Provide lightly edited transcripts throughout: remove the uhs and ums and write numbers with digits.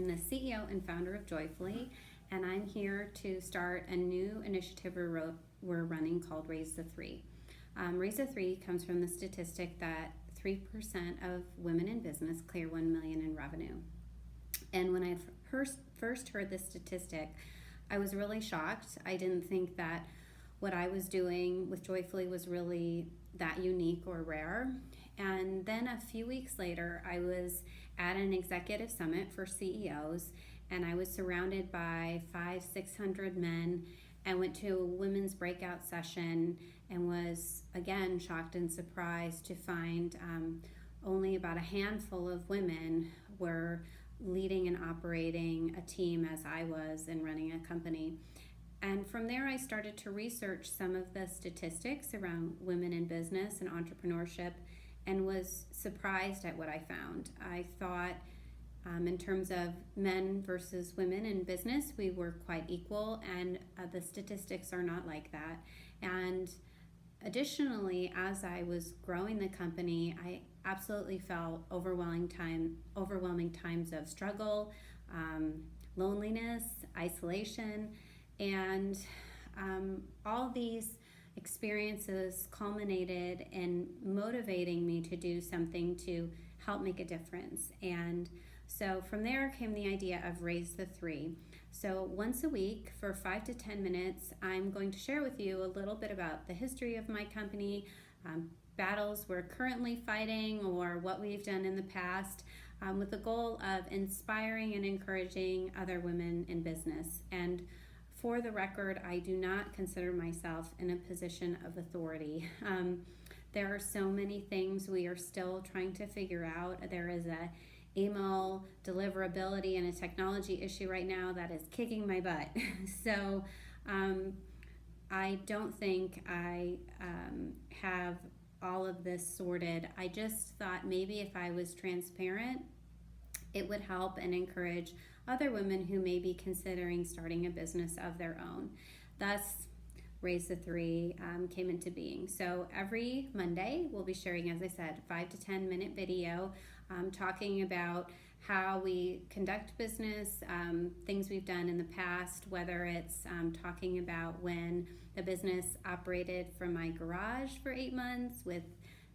the CEO and founder of Joyfolie, and I'm here to start a new initiative we're running called Raise the Three. Raise the Three comes from the statistic that 3% of women in business clear 1 million in revenue. And when I first heard this statistic, I was really shocked. I didn't think that what I was doing with Joyfolie was really that unique or rare. And then a few weeks later, I was at an executive summit for CEOs, and I was surrounded by 500-600 men, and went to a women's breakout session and was again shocked and surprised to find only about a handful of women were leading and operating a team as I was and running a company. And from there, I started to research some of the statistics around women in business and entrepreneurship, and was surprised at what I found. I thought in terms of men versus women in business, we were quite equal, and the statistics are not like that. And additionally, as I was growing the company, I absolutely felt overwhelming times of struggle, loneliness, isolation, and all these experiences culminated in motivating me to do something to help make a difference. And so from there came the idea of Raise the Three. So once a week for 5 to 10 minutes, I'm going to share with you a little bit about the history of my company, battles we're currently fighting, or what we've done in the past, with the goal of inspiring and encouraging other women in business. And for the record, I do not consider myself in a position of authority. There are so many things we are still trying to figure out. There is a email deliverability and a technology issue right now that is kicking my butt. So I don't think I have all of this sorted. I just thought maybe if I was transparent, it would help and encourage other women who may be considering starting a business of their own. Thus, Raise the Three came into being. So every Monday, we'll be sharing, as I said, 5 to 10 minute video talking about how we conduct business, things we've done in the past, whether it's talking about when the business operated from my garage for 8 months with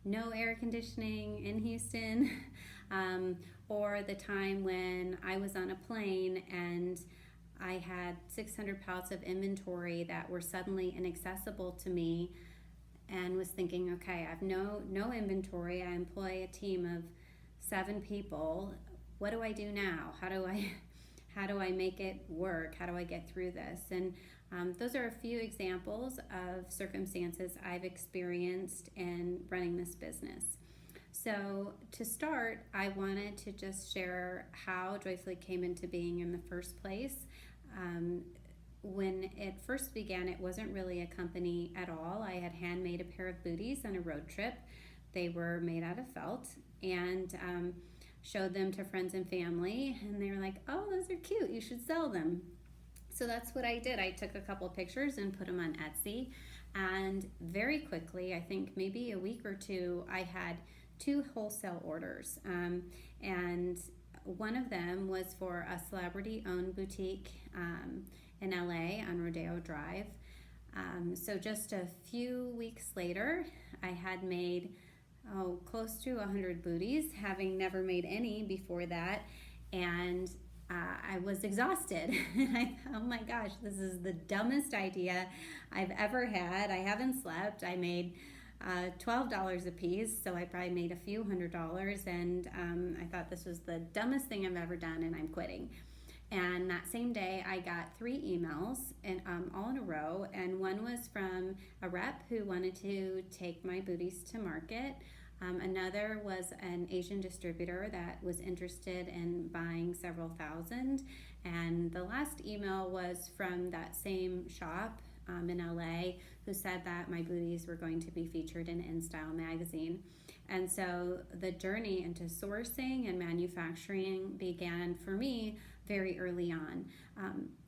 no air conditioning in Houston, or the time when I was on a plane and I had 600 pallets of inventory that were suddenly inaccessible to me, and was thinking, okay, I have no inventory. I employ a team of 7 people. What do I do now? How do I make it work? How do I get through this? And those are a few examples of circumstances I've experienced in running this business. So to start, I wanted to just share how Joyfolie came into being in the first place. When it first began, it wasn't really a company at all. I had handmade a pair of booties on a road trip. They were made out of felt, and showed them to friends and family, and they were like, oh, those are cute, you should sell them. So that's what I did. I took a couple pictures and put them on Etsy, and very quickly, I think maybe a week or two, I had 2 wholesale orders, and one of them was for a celebrity-owned boutique in LA on Rodeo Drive. So just a few weeks later, I had made close to 100 booties, having never made any before that, and I was exhausted. And I thought, oh my gosh, this is the dumbest idea I've ever had. I haven't slept. I made $12 a piece, so I probably made a few $100s, and I thought this was the dumbest thing I've ever done, and I'm quitting. And that same day, I got 3 emails, and all in a row, and one was from a rep who wanted to take my booties to market. Another was an Asian distributor that was interested in buying several thousand, and the last email was from that same shop in LA who said that my booties were going to be featured in InStyle magazine. And so the journey into sourcing and manufacturing began for me very early on.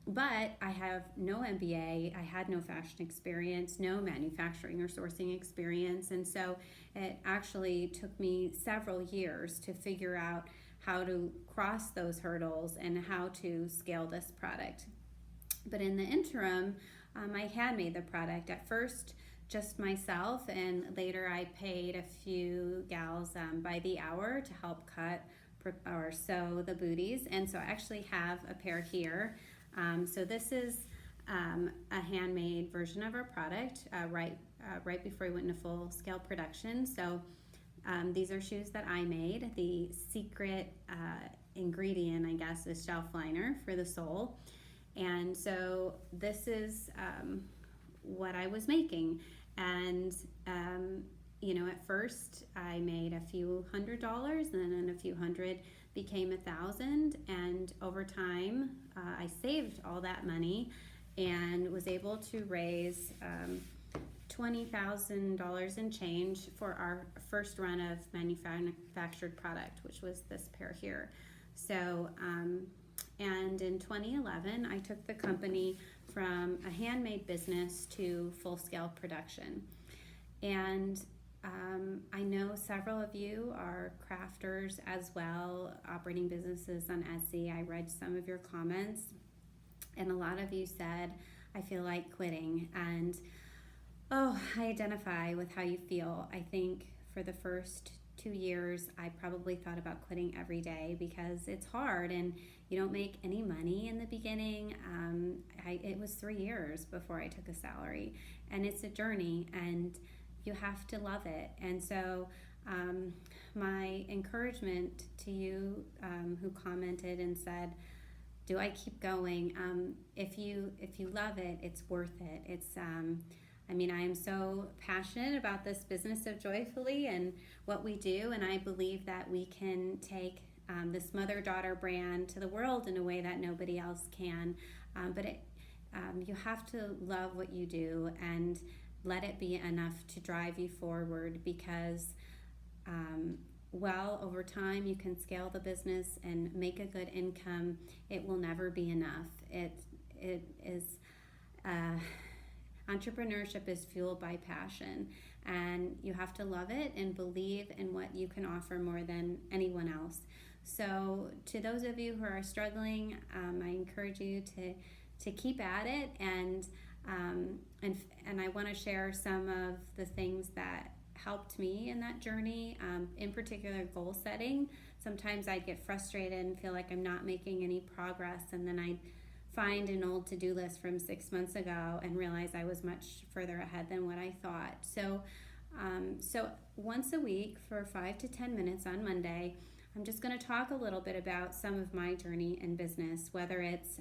But I have no MBA, I had no fashion experience, no manufacturing or sourcing experience, and so it actually took me several years to figure out how to cross those hurdles and how to scale this product. But in the interim, I handmade the product. At first, just myself, and later I paid a few gals by the hour to help cut or sew the booties. And so I actually have a pair here. So this is a handmade version of our product right before we went into full scale production. So these are shoes that I made. The secret ingredient, I guess, is shelf liner for the sole. And so this is what I was making. And, at first I made a few $100s, and then a few hundred became $1,000. And over time, I saved all that money and was able to raise $20,000 in change for our first run of manufactured product, which was this pair here. So, and in 2011, I took the company from a handmade business to full-scale production. And I know several of you are crafters as well, operating businesses on Etsy. I read some of your comments, and a lot of you said, I feel like quitting. And I identify with how you feel. I think for the first 2 years, I probably thought about quitting every day because it's hard and you don't make any money in the beginning. It was 3 years before I took a salary, and it's a journey, and you have to love it. And so my encouragement to you who commented and said, do I keep going? If you love it, it's worth it. It's I am so passionate about this business of Joyfolie and what we do, and I believe that we can take this mother-daughter brand to the world in a way that nobody else can. But you have to love what you do and let it be enough to drive you forward, because over time you can scale the business and make a good income. It will never be enough. It is entrepreneurship is fueled by passion, and you have to love it and believe in what you can offer more than anyone else. So to those of you who are struggling, I encourage you to keep at it, and I want to share some of the things that helped me in that journey, in particular goal setting. Sometimes I'd get frustrated and feel like I'm not making any progress, and then I'd find an old to-do list from 6 months ago and realize I was much further ahead than what I thought. So once a week for 5 to 10 minutes on Monday, I'm just going to talk a little bit about some of my journey in business, whether it's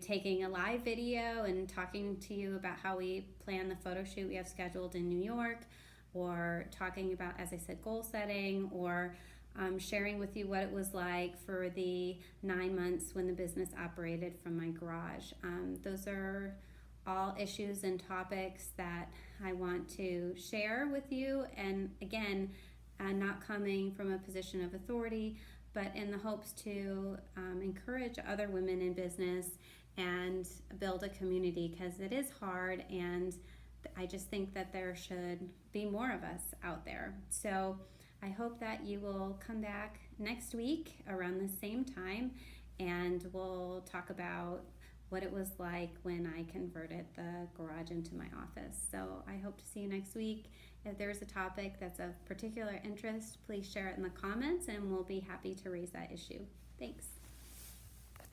taking a live video and talking to you about how we plan the photo shoot we have scheduled in New York, or talking about, as I said, goal setting, or sharing with you what it was like for the 9 months when the business operated from my garage. Those are all issues and topics that I want to share with you, and again, not coming from a position of authority, but in the hopes to encourage other women in business and build a community, because it is hard, and I just think that there should be more of us out there. So I hope that you will come back next week around the same time, and we'll talk about what it was like when I converted the garage into my office. So I hope to see you next week. If there's a topic that's of particular interest, please share it in the comments, and we'll be happy to raise that issue. Thanks.